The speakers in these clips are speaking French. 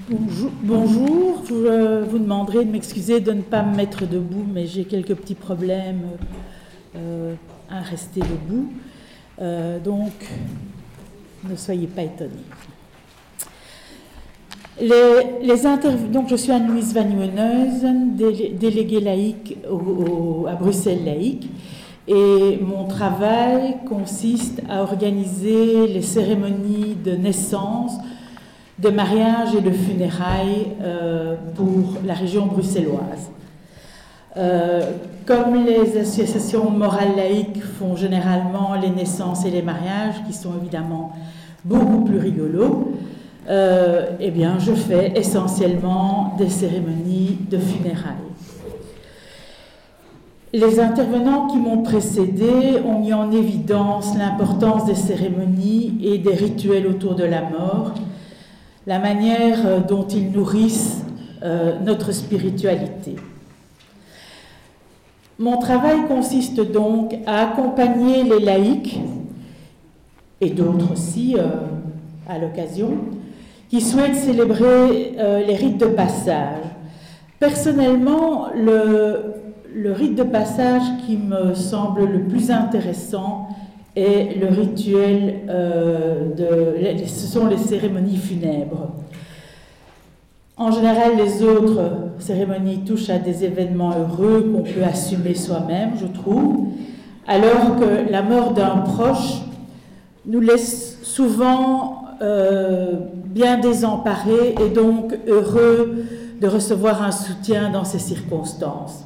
Bonjour, je vous demanderai de m'excuser de ne pas me mettre debout, mais j'ai quelques petits problèmes à rester debout, donc ne soyez pas étonnés. Donc je suis Anne-Louise Van Nieuwenhuizen, déléguée laïque à Bruxelles Laïque, et mon travail consiste à organiser les cérémonies de naissance, de mariage et de funérailles pour la région bruxelloise. Comme les associations morales laïques font généralement les naissances et les mariages, qui sont évidemment beaucoup plus rigolos, eh bien, je fais essentiellement des cérémonies de funérailles. Les intervenants qui m'ont précédé ont mis en évidence l'importance des cérémonies et des rituels autour de la mort, la manière dont ils nourrissent notre spiritualité. Mon travail consiste donc à accompagner les laïcs, et d'autres aussi à l'occasion, qui souhaitent célébrer les rites de passage. Personnellement, le rite de passage qui me semble le plus intéressant est le rituel, ce sont les cérémonies funèbres. En général, les autres cérémonies touchent à des événements heureux qu'on peut assumer soi-même, je trouve, alors que la mort d'un proche nous laisse souvent bien désemparés et donc heureux de recevoir un soutien dans ces circonstances.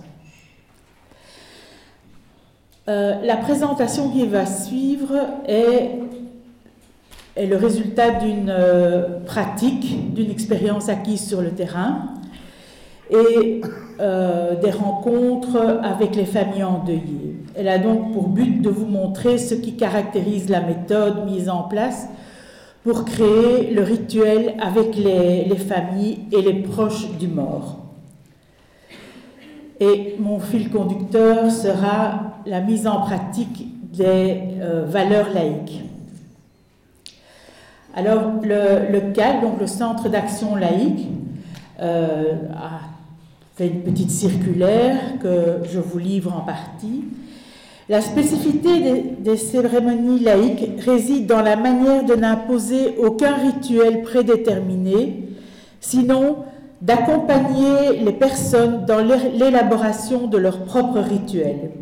La présentation qui va suivre est le résultat d'une pratique, d'une expérience acquise sur le terrain et des rencontres avec les familles endeuillées. Elle a donc pour but de vous montrer ce qui caractérise la méthode mise en place pour créer le rituel avec les familles et les proches du mort. Et mon fil conducteur sera la mise en pratique des valeurs laïques. Alors, le CAL, donc le Centre d'action laïque, a fait une petite circulaire que je vous livre en partie. La spécificité des cérémonies laïques réside dans la manière de n'imposer aucun rituel prédéterminé, sinon d'accompagner les personnes dans l'élaboration de leur propre rituel.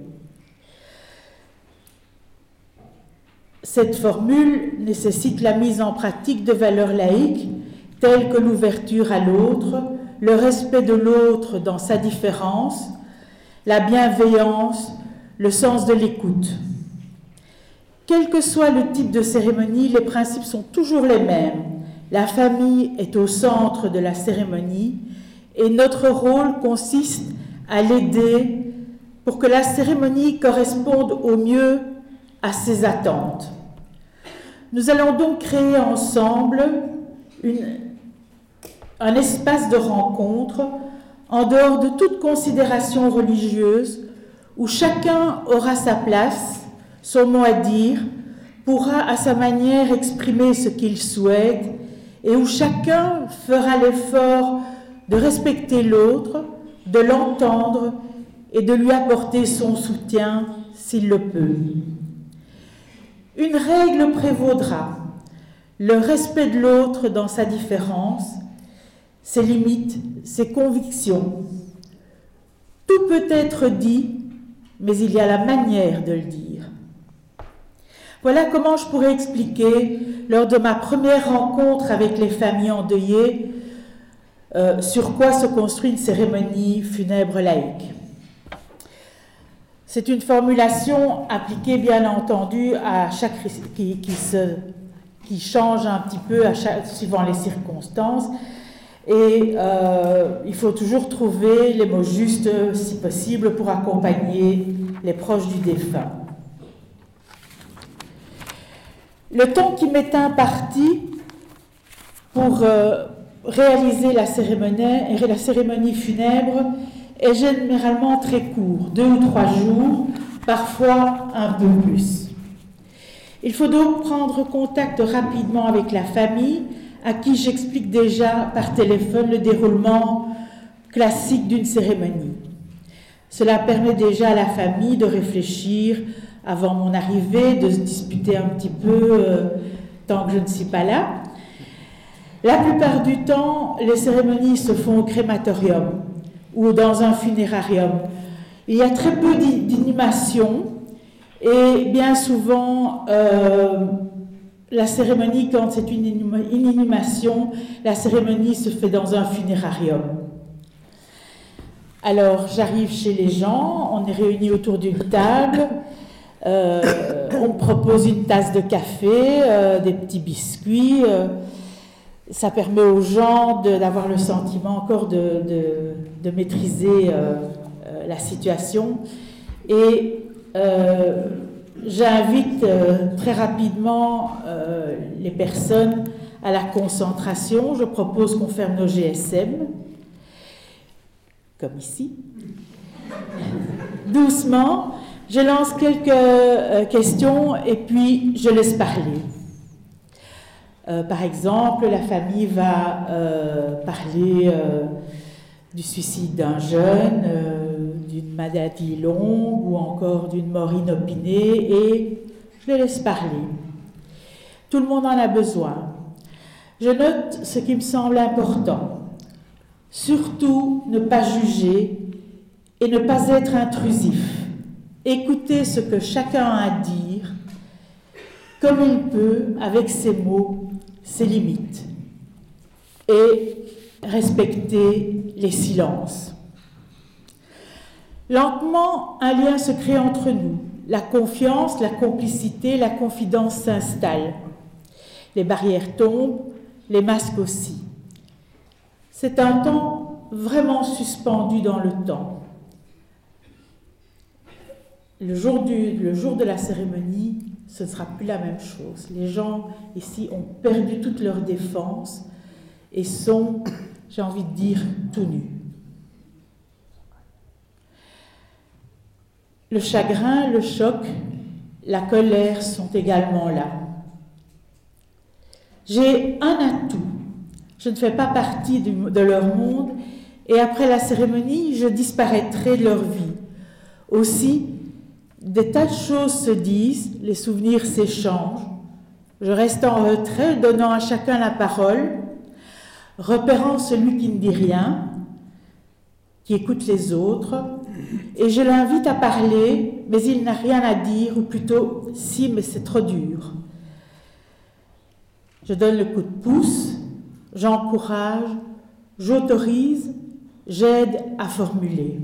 Cette formule nécessite la mise en pratique de valeurs laïques telles que l'ouverture à l'autre, le respect de l'autre dans sa différence, la bienveillance, le sens de l'écoute. Quel que soit le type de cérémonie, les principes sont toujours les mêmes. La famille est au centre de la cérémonie et notre rôle consiste à l'aider pour que la cérémonie corresponde au mieux à ses attentes. Nous allons donc créer ensemble un espace de rencontre en dehors de toute considération religieuse où chacun aura sa place, son mot à dire, pourra à sa manière exprimer ce qu'il souhaite et où chacun fera l'effort de respecter l'autre, de l'entendre et de lui apporter son soutien s'il le peut. Une règle prévaudra, le respect de l'autre dans sa différence, ses limites, ses convictions. Tout peut être dit, mais il y a la manière de le dire. Voilà comment je pourrais expliquer, lors de ma première rencontre avec les familles endeuillées, sur quoi se construit une cérémonie funèbre laïque. C'est une formulation appliquée, bien entendu, à chaque qui change un petit peu suivant les circonstances. Et il faut toujours trouver les mots justes, si possible, pour accompagner les proches du défunt. Le temps qui m'est imparti pour réaliser la cérémonie funèbre est généralement très court, 2 ou 3 jours, parfois un peu plus. Il faut donc prendre contact rapidement avec la famille à qui j'explique déjà par téléphone le déroulement classique d'une cérémonie. Cela permet déjà à la famille de réfléchir avant mon arrivée, de se disputer un petit peu tant que je ne suis pas là. La plupart du temps, les cérémonies se font au crématorium ou dans un funérarium. Il y a très peu d'inhumation et bien souvent, la cérémonie, quand c'est une inhumation, la cérémonie se fait dans un funérarium. Alors, j'arrive chez les gens, on est réunis autour d'une table, on me propose une tasse de café, des petits biscuits. Ça permet aux gens d'avoir le sentiment encore de maîtriser la situation. Et j'invite très rapidement les personnes à la concentration. Je propose qu'on ferme nos GSM, comme ici. Doucement, je lance quelques questions et puis je laisse parler. Par exemple, la famille va parler du suicide d'un jeune, d'une maladie longue ou encore d'une mort inopinée et je les laisse parler. Tout le monde en a besoin. Je note ce qui me semble important. Surtout, ne pas juger et ne pas être intrusif. Écouter ce que chacun a à dire, comme il peut, avec ses mots, ses limites. Et respecter les silences. Lentement, un lien se crée entre nous. La confiance, la complicité, la confidence s'installent. Les barrières tombent, les masques aussi. C'est un temps vraiment suspendu dans le temps. Le jour de la cérémonie, ce ne sera plus la même chose. Les gens ici ont perdu toute leur défense et sont, j'ai envie de dire, tout nus. Le chagrin, le choc, la colère sont également là. J'ai un atout. Je ne fais pas partie de leur monde et après la cérémonie, je disparaîtrai de leur vie. Aussi, des tas de choses se disent, les souvenirs s'échangent. Je reste en retrait, donnant à chacun la parole, repérant celui qui ne dit rien, qui écoute les autres, et je l'invite à parler, mais il n'a rien à dire, ou plutôt, si, mais c'est trop dur. Je donne le coup de pouce, j'encourage, j'autorise, j'aide à formuler.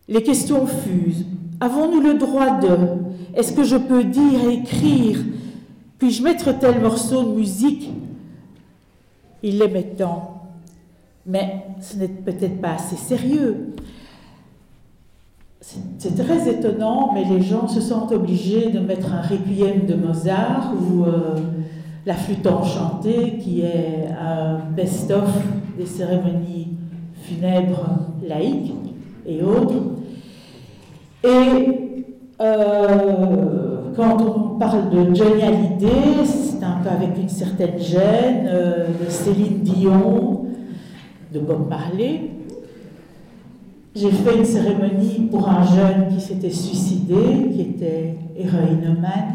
Les questions fusent. Avons-nous le droit de? Est-ce que je peux dire et écrire? Puis-je mettre tel morceau de musique? Il l'aimait tant. Mais ce n'est peut-être pas assez sérieux. C'est très étonnant, mais les gens se sentent obligés de mettre un requiem de Mozart ou la flûte enchantée, qui est un best-of des cérémonies funèbres laïques et autres. Et quand on parle de Johnny Hallyday, c'est un peu avec une certaine gêne, de Céline Dion, de Bob Marley. J'ai fait une cérémonie pour un jeune qui s'était suicidé, qui était héroïnomane,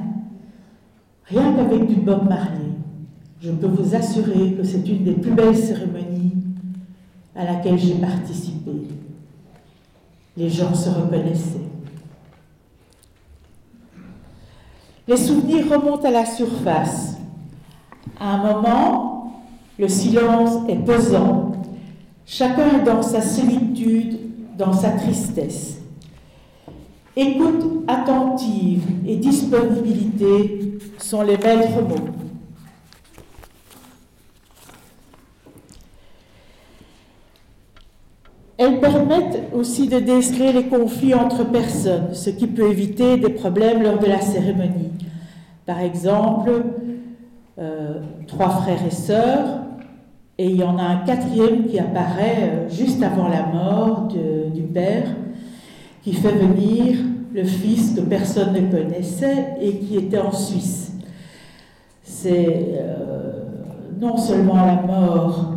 rien qu'avec du Bob Marley. Je peux vous assurer que c'est une des plus belles cérémonies à laquelle j'ai participé. Les gens se reconnaissaient. Les souvenirs remontent à la surface. À un moment, le silence est pesant. Chacun est dans sa solitude, dans sa tristesse. Écoute attentive et disponibilité sont les maîtres mots. Elles permettent aussi de déceler les conflits entre personnes, ce qui peut éviter des problèmes lors de la cérémonie. Par exemple, 3 frères et sœurs, et il y en a un 4e qui apparaît juste avant la mort du père, qui fait venir le fils que personne ne connaissait et qui était en Suisse. C'est non seulement la mort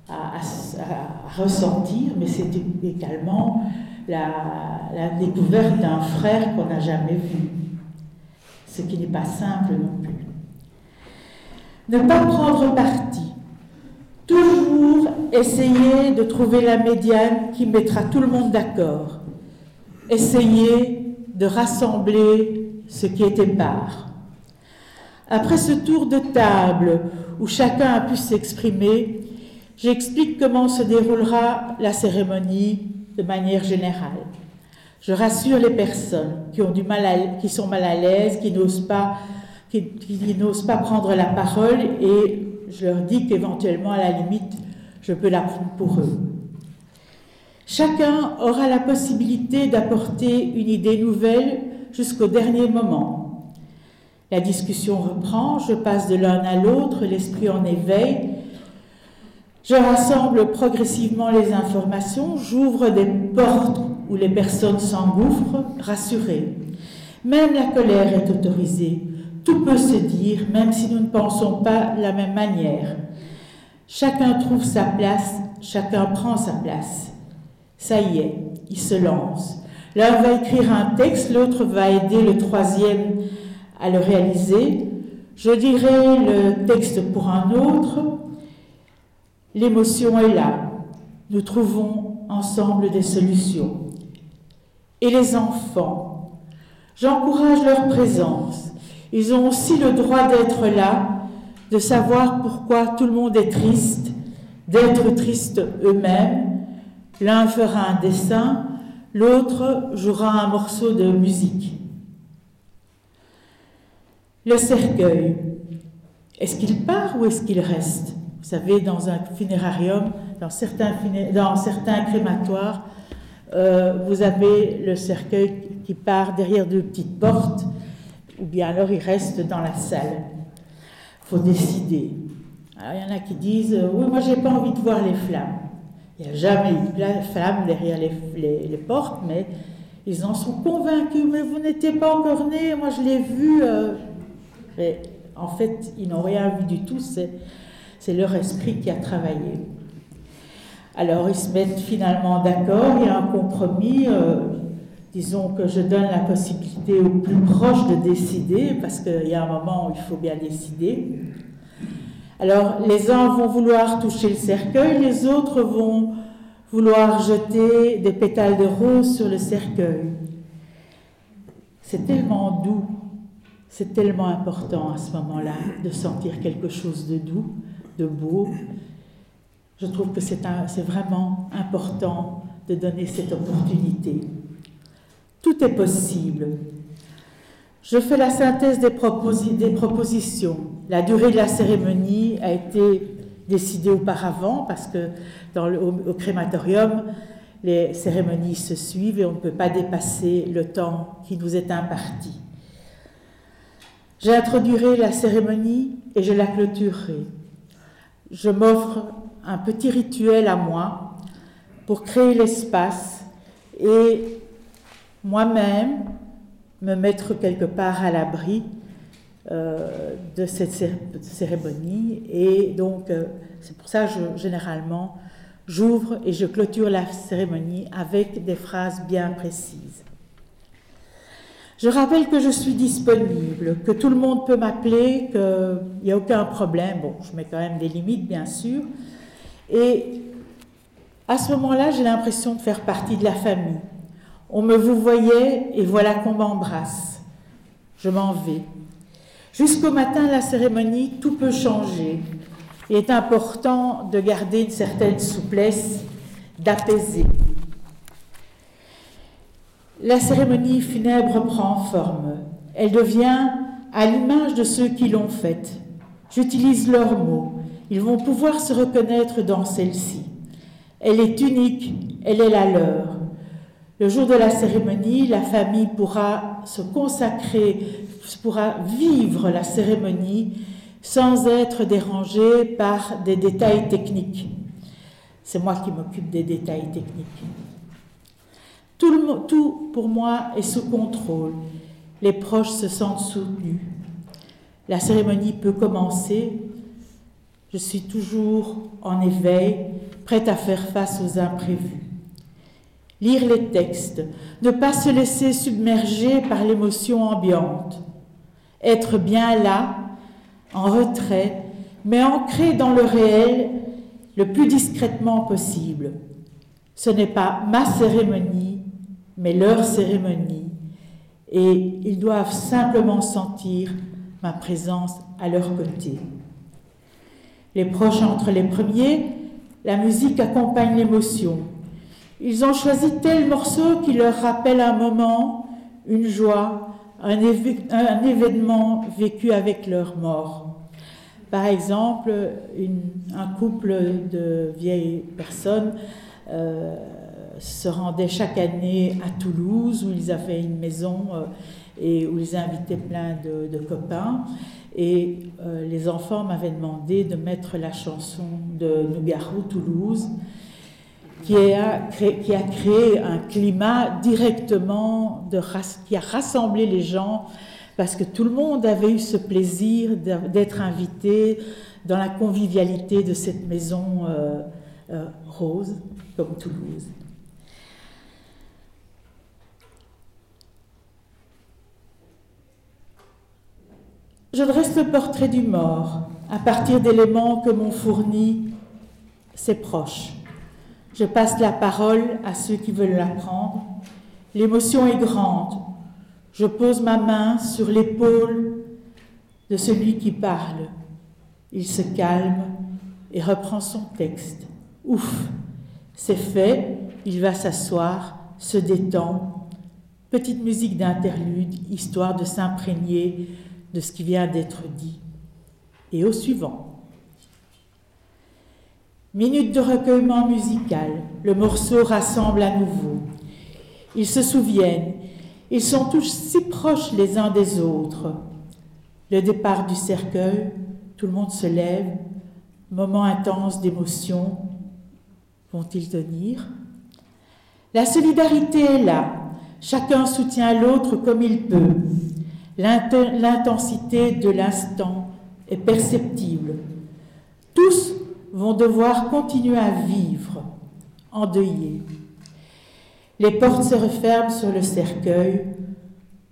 à ressentir, mais c'est également la découverte d'un frère qu'on n'a jamais vu, ce qui n'est pas simple non plus. Ne pas prendre parti, toujours essayer de trouver la médiane qui mettra tout le monde d'accord, essayer de rassembler ce qui est épars. Après ce tour de table où chacun a pu s'exprimer, j'explique comment se déroulera la cérémonie de manière générale. Je rassure les personnes qui sont mal à l'aise, qui n'osent pas prendre la parole, et je leur dis qu'éventuellement, à la limite, je peux la prendre pour eux. Chacun aura la possibilité d'apporter une idée nouvelle jusqu'au dernier moment. La discussion reprend, je passe de l'un à l'autre, l'esprit en éveil. Je rassemble progressivement les informations, j'ouvre des portes où les personnes s'engouffrent, rassurées. Même la colère est autorisée. Tout peut se dire, même si nous ne pensons pas de la même manière. Chacun trouve sa place, chacun prend sa place. Ça y est, il se lance. L'un va écrire un texte, l'autre va aider le troisième à le réaliser. Je dirai le texte pour un autre. L'émotion est là. Nous trouvons ensemble des solutions. Et les enfants, j'encourage leur présence. Ils ont aussi le droit d'être là, de savoir pourquoi tout le monde est triste, d'être tristes eux-mêmes. L'un fera un dessin, l'autre jouera un morceau de musique. Le cercueil, est-ce qu'il part ou est-ce qu'il reste? Vous savez, dans un funérarium, dans certains crématoires, vous avez le cercueil qui part derrière deux petites portes, ou bien alors il reste dans la salle. Il faut décider. Alors, il y en a qui disent « Oui, moi, je n'ai pas envie de voir les flammes ». Il n'y a jamais eu de flammes derrière les portes, mais ils en sont convaincus. « Mais vous n'étiez pas encore né, moi, je l'ai vu. » Mais en fait, ils n'ont rien vu du tout, c'est leur esprit qui a travaillé. Alors, ils se mettent finalement d'accord, il y a un compromis. Disons que je donne la possibilité aux plus proches de décider, parce qu'il y a un moment où il faut bien décider. Alors, les uns vont vouloir toucher le cercueil, les autres vont vouloir jeter des pétales de rose sur le cercueil. C'est tellement doux, c'est tellement important à ce moment-là de sentir quelque chose de doux, de beau. Je trouve que c'est vraiment important de donner cette opportunité. Tout est possible. Je fais la synthèse des propositions. La durée de la cérémonie a été décidée auparavant parce que au crématorium, les cérémonies se suivent et on ne peut pas dépasser le temps qui nous est imparti. J'introduirai la cérémonie et je la clôturerai. Je m'offre un petit rituel à moi pour créer l'espace et moi-même me mettre quelque part à l'abri de cette cérémonie. Et donc, c'est pour ça que généralement, j'ouvre et je clôture la cérémonie avec des phrases bien précises. Je rappelle que je suis disponible, que tout le monde peut m'appeler, qu'il n'y a aucun problème. Bon, je mets quand même des limites, bien sûr. Et à ce moment-là, j'ai l'impression de faire partie de la famille. On me vous voyait et voilà qu'on m'embrasse. Je m'en vais. Jusqu'au matin de la cérémonie, tout peut changer. Il est important de garder une certaine souplesse, d'apaiser. La cérémonie funèbre prend forme. Elle devient à l'image de ceux qui l'ont faite. J'utilise leurs mots. Ils vont pouvoir se reconnaître dans celle-ci. Elle est unique, elle est la leur. Le jour de la cérémonie, la famille pourra se consacrer, pourra vivre la cérémonie sans être dérangée par des détails techniques. C'est moi qui m'occupe des détails techniques. Tout, pour moi, est sous contrôle. Les proches se sentent soutenus. La cérémonie peut commencer. Je suis toujours en éveil, prête à faire face aux imprévus. Lire les textes, ne pas se laisser submerger par l'émotion ambiante. Être bien là, en retrait, mais ancré dans le réel le plus discrètement possible. Ce n'est pas ma cérémonie, mais leur cérémonie, et ils doivent simplement sentir ma présence à leur côté. Les proches entre les premiers, la musique accompagne l'émotion. Ils ont choisi tel morceau qui leur rappelle un moment, une joie, un événement vécu avec leur mort. Par exemple, un couple de vieilles personnes se rendait chaque année à Toulouse, où ils avaient une maison et où ils invitaient plein de copains. Et les enfants m'avaient demandé de mettre la chanson de Nougaro Toulouse, qui a créé un climat directement, qui a rassemblé les gens, parce que tout le monde avait eu ce plaisir d'être invité dans la convivialité de cette maison rose, comme Toulouse. Je dresse le portrait du mort à partir d'éléments que m'ont fournis ses proches. Je passe la parole à ceux qui veulent la prendre. L'émotion est grande. Je pose ma main sur l'épaule de celui qui parle. Il se calme et reprend son texte. Ouf, c'est fait, il va s'asseoir, se détend. Petite musique d'interlude, histoire de s'imprégner de ce qui vient d'être dit. Et au suivant. Minute de recueillement musical, le morceau rassemble à nouveau. Ils se souviennent, ils sont tous si proches les uns des autres. Le départ du cercueil, tout le monde se lève, moment intense d'émotion. Vont-ils tenir? La solidarité est là, chacun soutient l'autre comme il peut. L'intensité de l'instant est perceptible. Tous vont devoir continuer à vivre, endeuillés. Les portes se referment sur le cercueil.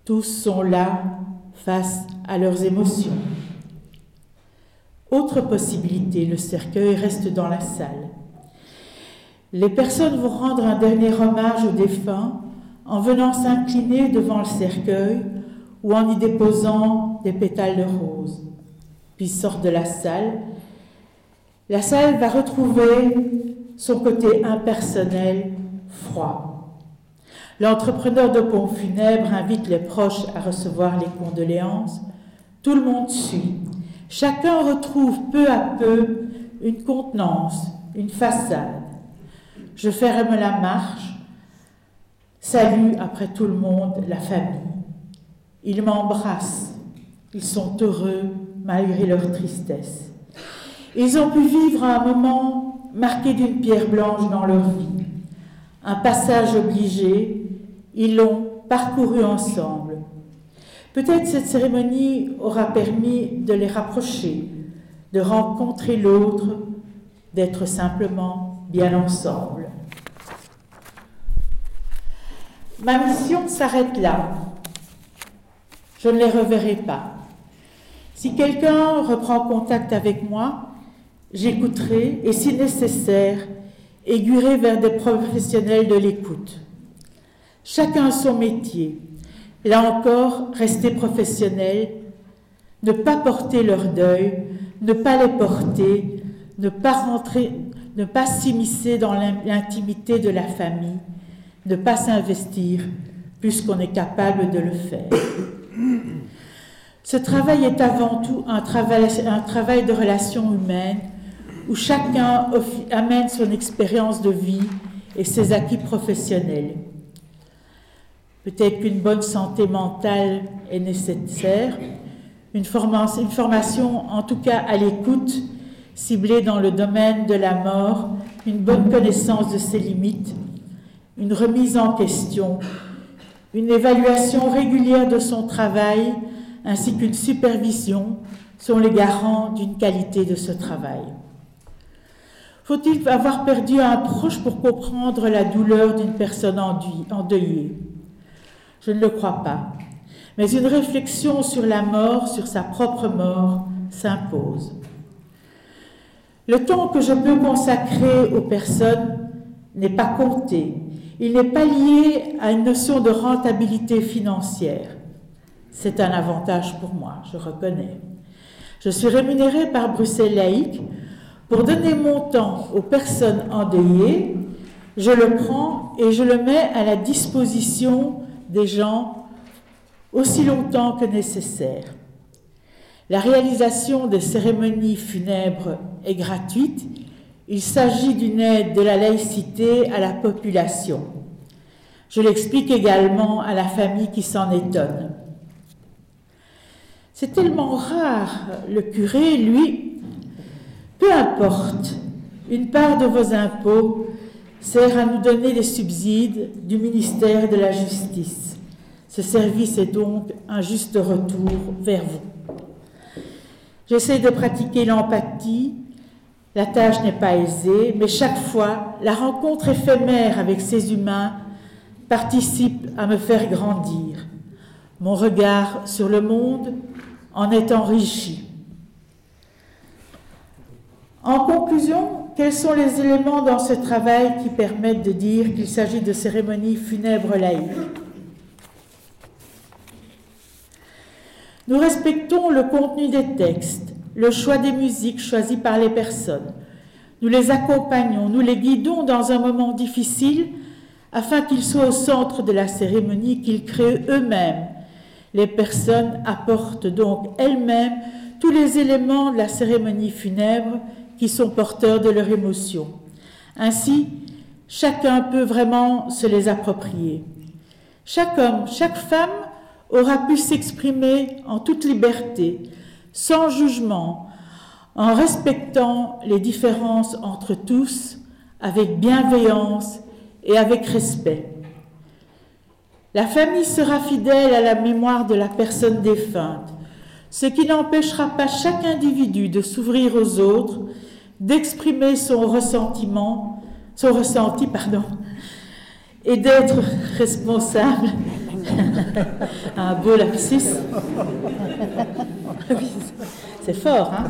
Tous sont là, face à leurs émotions. Autre possibilité, le cercueil reste dans la salle. Les personnes vont rendre un dernier hommage aux défunts en venant s'incliner devant le cercueil ou en y déposant des pétales de rose. Puis sortent de la salle. La salle va retrouver son côté impersonnel, froid. L'entrepreneur de pompes funèbres invite les proches à recevoir les condoléances. Tout le monde suit. Chacun retrouve peu à peu une contenance, une façade. Je ferme la marche, salue après tout le monde la famille. Ils m'embrassent. Ils sont heureux malgré leur tristesse. Ils ont pu vivre un moment marqué d'une pierre blanche dans leur vie. Un passage obligé, ils l'ont parcouru ensemble. Peut-être cette cérémonie aura permis de les rapprocher, de rencontrer l'autre, d'être simplement bien ensemble. Ma mission s'arrête là. Je ne les reverrai pas. Si quelqu'un reprend contact avec moi, j'écouterai et, si nécessaire, aiguillerai vers des professionnels de l'écoute. Chacun son métier. Là encore, rester professionnel, ne pas porter leur deuil, ne pas les porter, ne pas s'immiscer dans l'intimité de la famille, ne pas s'investir plus qu'on est capable de le faire. Ce travail est avant tout un travail de relations humaines où chacun amène son expérience de vie et ses acquis professionnels. Peut-être qu'une bonne santé mentale est nécessaire, une formation en tout cas à l'écoute, ciblée dans le domaine de la mort, une bonne connaissance de ses limites, une remise en question, une évaluation régulière de son travail, ainsi qu'une supervision sont les garants d'une qualité de ce travail. Faut-il avoir perdu un proche pour comprendre la douleur d'une personne endeuillée? Je ne le crois pas. Mais une réflexion sur la mort, sur sa propre mort, s'impose. Le temps que je peux consacrer aux personnes n'est pas compté. Il n'est pas lié à une notion de rentabilité financière. C'est un avantage pour moi, je reconnais. Je suis rémunérée par Bruxelles Laïque pour donner mon temps aux personnes endeuillées. Je le prends et je le mets à la disposition des gens aussi longtemps que nécessaire. La réalisation des cérémonies funèbres est gratuite. Il s'agit d'une aide de la laïcité à la population. Je l'explique également à la famille qui s'en étonne. C'est tellement rare, le curé, lui, peu importe, une part de vos impôts sert à nous donner les subsides du ministère de la Justice. Ce service est donc un juste retour vers vous. J'essaie de pratiquer l'empathie. La tâche n'est pas aisée, mais chaque fois, la rencontre éphémère avec ces humains participe à me faire grandir. Mon regard sur le monde en est enrichi. En conclusion, quels sont les éléments dans ce travail qui permettent de dire qu'il s'agit de cérémonies funèbres laïques? Nous respectons le contenu des textes, le choix des musiques choisies par les personnes. Nous les accompagnons, nous les guidons dans un moment difficile afin qu'ils soient au centre de la cérémonie, qu'ils créent eux-mêmes. Les personnes apportent donc elles-mêmes tous les éléments de la cérémonie funèbre qui sont porteurs de leur émotion. Ainsi, chacun peut vraiment se les approprier. Chaque homme, chaque femme aura pu s'exprimer en toute liberté, sans jugement, en respectant les différences entre tous, avec bienveillance et avec respect. La famille sera fidèle à la mémoire de la personne défunte, ce qui n'empêchera pas chaque individu de s'ouvrir aux autres, d'exprimer son ressenti, et d'être responsable. Un beau lapsus. C'est fort, hein?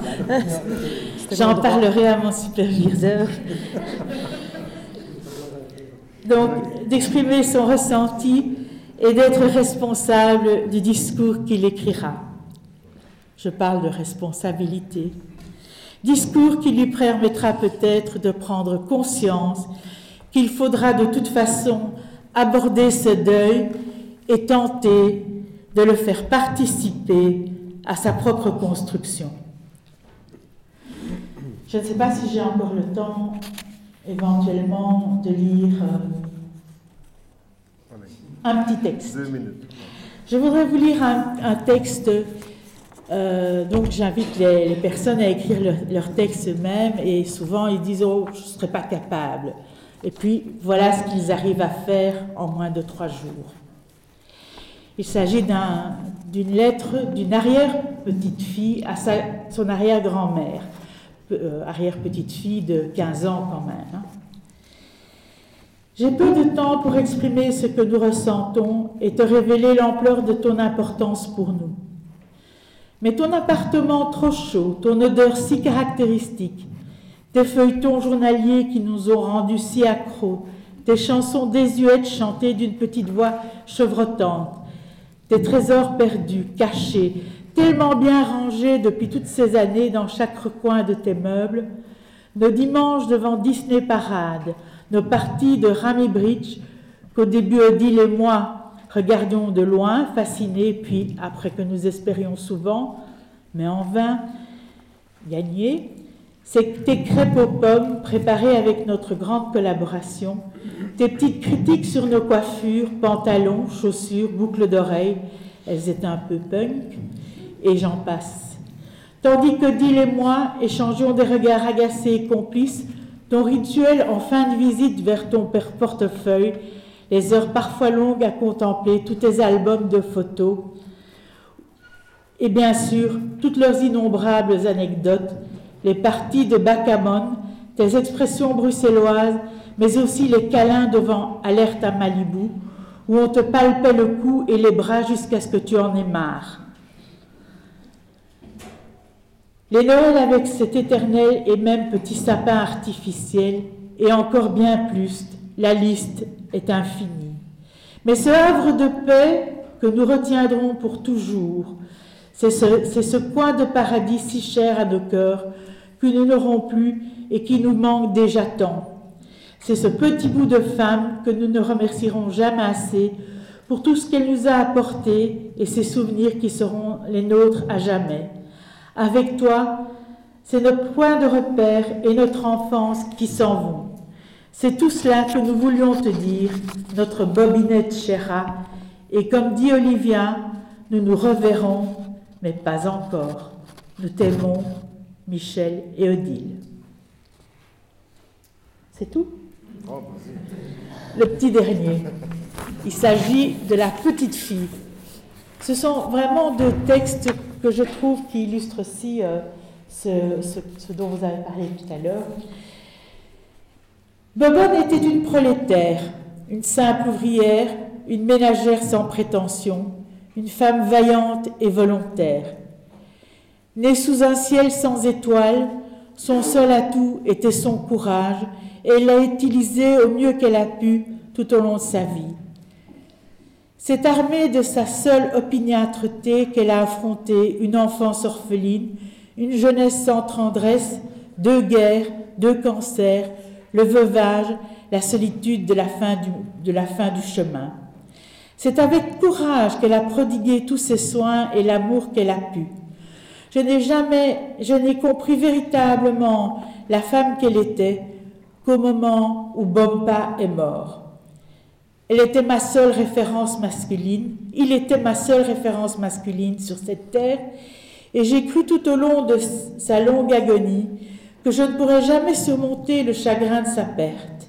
J'en parlerai à mon superviseur. Donc, d'exprimer son ressenti et d'être responsable du discours qu'il écrira. Je parle de responsabilité. Discours qui lui permettra peut-être de prendre conscience qu'il faudra de toute façon aborder ce deuil et tenter de le faire participer à sa propre construction. Je ne sais pas si j'ai encore le temps, éventuellement, de lire un petit texte. 2 minutes. Je voudrais vous lire un texte, donc j'invite les personnes à écrire leur texte eux-mêmes, et souvent ils disent « Oh, je ne serais pas capable ». Et puis, voilà ce qu'ils arrivent à faire en moins de 3 jours. Il s'agit d'une lettre d'une arrière-petite-fille à son arrière-grand-mère, arrière-petite-fille de 15 ans quand même. Hein. J'ai peu de temps pour exprimer ce que nous ressentons et te révéler l'ampleur de ton importance pour nous. Mais ton appartement trop chaud, ton odeur si caractéristique, tes feuilletons journaliers qui nous ont rendus si accros, tes chansons désuètes chantées d'une petite voix chevrotante, tes trésors perdus, cachés, tellement bien rangés depuis toutes ces années dans chaque recoin de tes meubles, nos dimanches devant Disney Parade, nos parties de Rami Bridge, qu'au début Odile et moi regardions de loin, fascinés, puis après que nous espérions souvent, mais en vain, gagner, c'est tes crêpes aux pommes préparées avec notre grande collaboration, tes petites critiques sur nos coiffures, pantalons, chaussures, boucles d'oreilles, elles étaient un peu punk, et j'en passe. Tandis que Odile et moi échangeons des regards agacés et complices, ton rituel en fin de visite vers ton portefeuille, les heures parfois longues à contempler tous tes albums de photos, Et bien sûr, toutes leurs innombrables anecdotes, les parties de backgammon, tes expressions bruxelloises, mais aussi les câlins devant Alerte à Malibu, où on te palpait le cou et les bras jusqu'à ce que tu en aies marre. Les Noëls avec cet éternel et même petit sapin artificiel, et encore bien plus, la liste est infinie. Mais ce havre de paix que nous retiendrons pour toujours, c'est ce coin de paradis si cher à nos cœurs, que nous n'aurons plus et qui nous manque déjà tant. C'est ce petit bout de femme que nous ne remercierons jamais assez pour tout ce qu'elle nous a apporté et ces souvenirs qui seront les nôtres à jamais. Avec toi, c'est notre point de repère et notre enfance qui s'en vont. C'est tout cela que nous voulions te dire, notre bobinette chéra, et comme dit Olivia, nous nous reverrons, mais pas encore. Nous t'aimons, Michel et Odile. C'est tout? Le petit dernier. Il s'agit de la petite fille. Ce sont vraiment deux textes que je trouve qui illustrent aussi ce dont vous avez parlé tout à l'heure. Bobonne était une prolétaire, une simple ouvrière, une ménagère sans prétention, une femme vaillante et volontaire. Née sous un ciel sans étoiles, son seul atout était son courage, et elle l'a utilisé au mieux qu'elle a pu tout au long de sa vie. C'est armée de sa seule opiniâtreté qu'elle a affronté une enfance orpheline, une jeunesse sans tendresse, 2 guerres, 2 cancers, le veuvage, la solitude de la fin du chemin. C'est avec courage qu'elle a prodigué tous ses soins et l'amour qu'elle a pu. Je n'ai compris véritablement la femme qu'elle était qu'au moment où Bompa est mort. Elle était ma seule référence masculine, il était ma seule référence masculine sur cette terre, et j'ai cru tout au long de sa longue agonie que je ne pourrais jamais surmonter le chagrin de sa perte.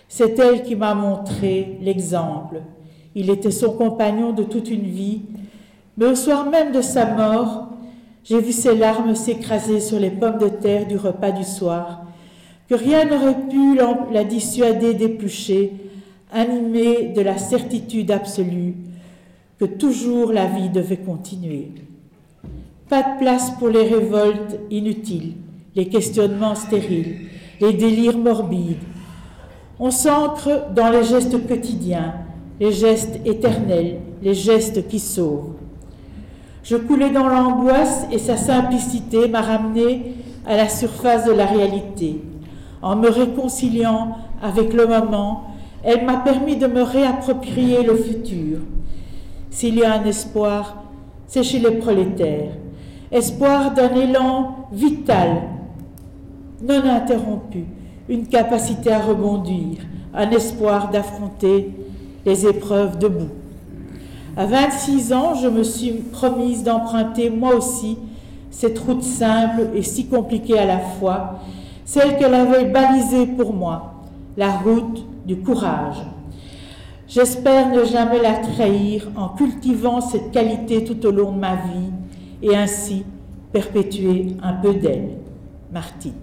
C'est elle qui m'a montré l'exemple. Il était son compagnon de toute une vie, mais au soir même de sa mort, j'ai vu ses larmes s'écraser sur les pommes de terre du repas du soir, que rien n'aurait pu la dissuader d'éplucher, animée de la certitude absolue que toujours la vie devait continuer. Pas de place pour les révoltes inutiles, les questionnements stériles, les délires morbides. On s'ancre dans les gestes quotidiens, les gestes éternels, les gestes qui sauvent. Je coulais dans l'angoisse et sa simplicité m'a ramené à la surface de la réalité. En me réconciliant avec le moment, elle m'a permis de me réapproprier le futur. S'il y a un espoir, c'est chez les prolétaires. Espoir d'un élan vital, non interrompu, une capacité à rebondir, un espoir d'affronter les épreuves debout. À 26 ans, je me suis promise d'emprunter moi aussi cette route simple et si compliquée à la fois, celle qu'elle avait balisée pour moi, la route du courage. J'espère ne jamais la trahir en cultivant cette qualité tout au long de ma vie et ainsi perpétuer un peu d'elle. Martine.